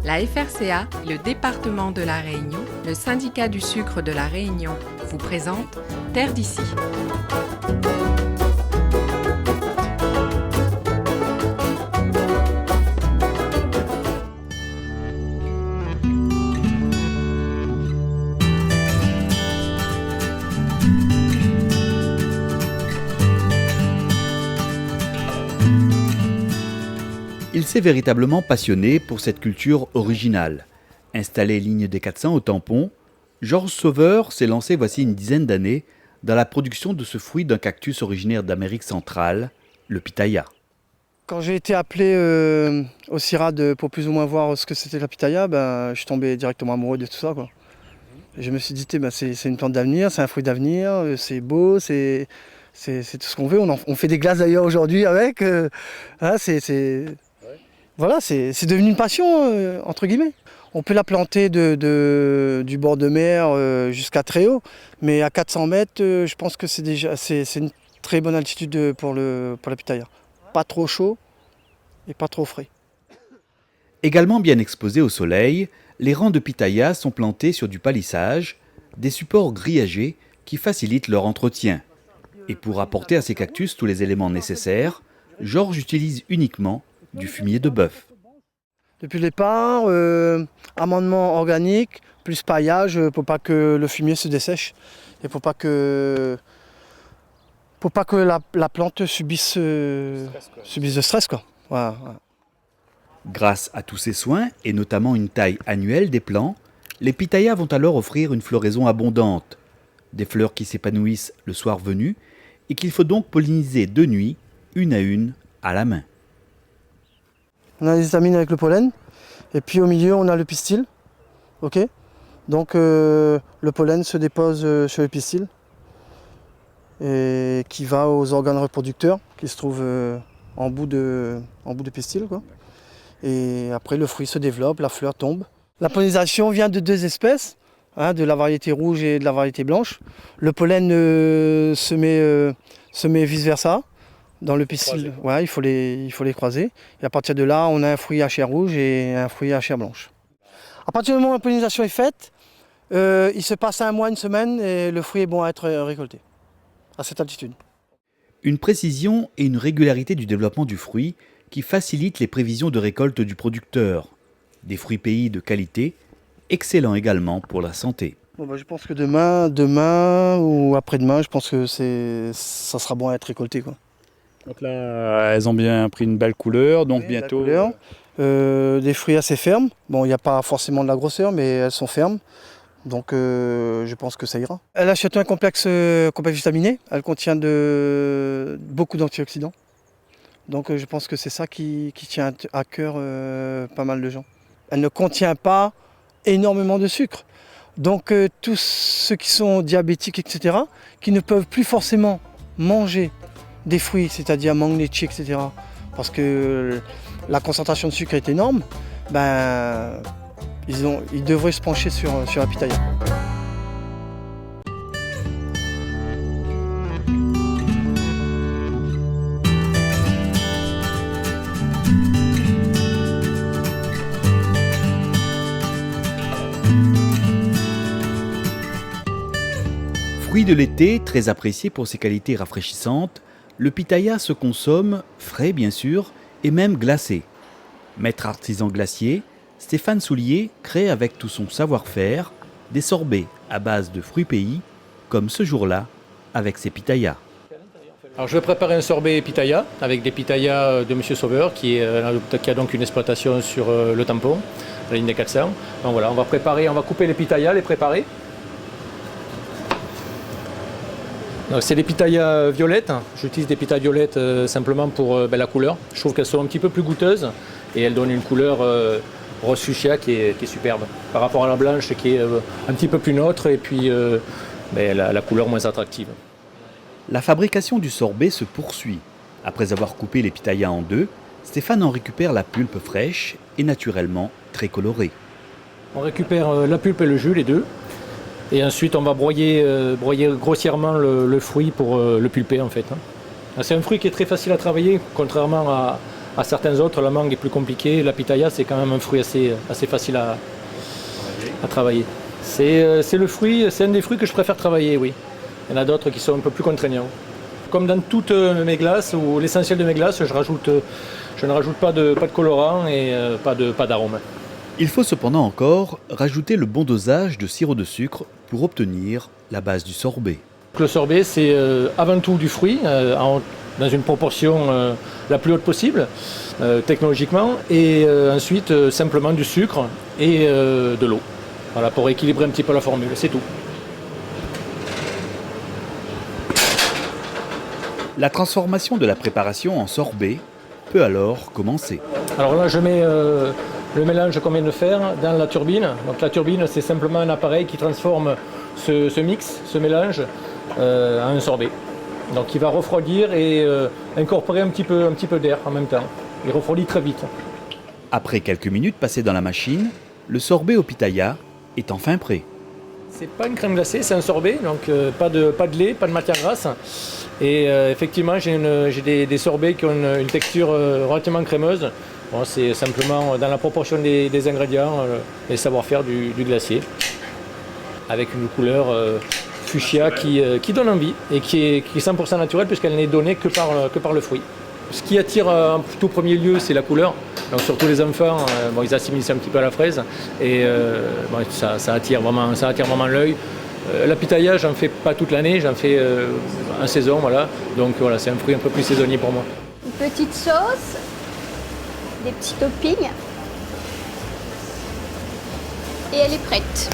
La FRCA, le département de la Réunion, le syndicat du sucre de la Réunion vous présente Terre d'ici. Il s'est véritablement passionné pour cette culture originale. Installé ligne des 400 au tampon, Georges Sauveur s'est lancé voici une dizaine d'années dans la production de ce fruit d'un cactus originaire d'Amérique centrale, le pitaya. Quand j'ai été appelé au CIRAD pour plus ou moins voir ce que c'était la pitaya, je suis tombé directement amoureux de tout ça, quoi. Et je me suis dit, c'est une plante d'avenir, c'est un fruit d'avenir, c'est beau, c'est tout ce qu'on veut. On fait des glaces d'ailleurs aujourd'hui avec. Voilà, c'est devenu une passion, entre guillemets. On peut la planter du bord de mer jusqu'à très haut, mais à 400 mètres, je pense que c'est une très bonne altitude pour la pitaya. Pas trop chaud et pas trop frais. Également bien exposés au soleil, les rangs de pitaya sont plantés sur du palissage, des supports grillagés qui facilitent leur entretien. Et pour apporter à ces cactus tous les éléments nécessaires, Georges utilise uniquement du fumier de bœuf. Depuis le départ, amendement organique, plus paillage pour pas que le fumier se dessèche et pour pas que la plante subisse de stress, quoi. Voilà. Grâce à tous ces soins, et notamment une taille annuelle des plants, les pitayas vont alors offrir une floraison abondante. Des fleurs qui s'épanouissent le soir venu et qu'il faut donc polliniser de nuit, une à une, à la main. On a les étamines avec le pollen, et puis au milieu on a le pistil. Ok. Donc le pollen se dépose sur le pistil et qui va aux organes reproducteurs qui se trouvent en bout de pistil, quoi. Et après le fruit se développe, la fleur tombe. La pollinisation vient de deux espèces, de la variété rouge et de la variété blanche. Le pollen se met vice versa. Dans le pistil, ouais, il faut les croiser. Et à partir de là, on a un fruit à chair rouge et un fruit à chair blanche. À partir du moment où la pollinisation est faite, il se passe un mois, une semaine et le fruit est bon à être récolté à cette altitude. Une précision et une régularité du développement du fruit qui facilitent les prévisions de récolte du producteur. Des fruits pays de qualité, excellents également pour la santé. Je pense que demain ou après-demain, je pense que ça sera bon à être récolté, quoi. Donc là, elles ont bien pris une belle couleur, donc oui, bientôt... Des fruits assez fermes. Bon, il n'y a pas forcément de la grosseur, mais elles sont fermes. Donc je pense que ça ira. Elle a surtout un complexe vitaminé. Elle contient beaucoup d'antioxydants. Donc je pense que c'est ça qui tient à cœur pas mal de gens. Elle ne contient pas énormément de sucre. Donc tous ceux qui sont diabétiques, etc., qui ne peuvent plus forcément manger des fruits, c'est-à-dire mangue, litchi, etc., parce que la concentration de sucre est énorme, ils devraient se pencher sur la pitaya. Fruit de l'été, très apprécié pour ses qualités rafraîchissantes, le pitaya se consomme, frais bien sûr, et même glacé. Maître artisan glacier, Stéphane Soulier crée avec tout son savoir-faire des sorbets à base de fruits pays, comme ce jour-là avec ses pitayas. Alors je vais préparer un sorbet pitaya avec des pitayas de M. Sauveur qui a donc une exploitation sur le tampon, la ligne des 400. Donc voilà, on va couper les pitayas, les préparer. C'est des pitayas violettes. J'utilise des pitayas violettes simplement pour la couleur. Je trouve qu'elles sont un petit peu plus goûteuses et elles donnent une couleur rose fuchsia qui est superbe par rapport à la blanche qui est un petit peu plus neutre et puis la couleur moins attractive. La fabrication du sorbet se poursuit. Après avoir coupé les pitayas en deux, Stéphane en récupère la pulpe fraîche et naturellement très colorée. On récupère la pulpe et le jus, les deux. Et ensuite, on va broyer grossièrement le fruit pour le pulper, en fait. C'est un fruit qui est très facile à travailler, contrairement à À certains autres, la mangue est plus compliquée. La pitaya, c'est quand même un fruit assez facile à travailler. C'est un des fruits que je préfère travailler, oui. Il y en a d'autres qui sont un peu plus contraignants. Comme dans toutes mes glaces, ou l'essentiel de mes glaces, je ne rajoute pas de colorant et pas d'arôme. Il faut cependant encore rajouter le bon dosage de sirop de sucre pour obtenir la base du sorbet. Le sorbet, c'est avant tout du fruit, dans une proportion la plus haute possible, technologiquement, et ensuite simplement du sucre et de l'eau. Voilà, pour équilibrer un petit peu la formule, c'est tout. La transformation de la préparation en sorbet peut alors commencer. Alors là, je mets le mélange qu'on vient de faire dans la turbine. Donc la turbine, c'est simplement un appareil qui transforme ce mix, ce mélange, en un sorbet. Donc il va refroidir et incorporer un petit peu d'air en même temps. Il refroidit très vite. Après quelques minutes passées dans la machine, le sorbet au pitaya est enfin prêt. C'est pas une crème glacée, c'est un sorbet, donc pas de lait, pas de matière grasse. Et effectivement, j'ai des sorbets qui ont une texture relativement crémeuse. Bon, c'est simplement dans la proportion des ingrédients et savoir-faire du glacier. Avec une couleur fuchsia qui donne envie et qui est 100% naturelle puisqu'elle n'est donnée que par le fruit. Ce qui attire en tout premier lieu, c'est la couleur. Donc surtout les enfants, ils assimilent ça un petit peu à la fraise et ça attire vraiment l'œil. La pitaya, j'en fais pas toute l'année, j'en fais en saison, voilà. Donc voilà, c'est un fruit un peu plus saisonnier pour moi. Une petite sauce, des petits toppings et elle est prête.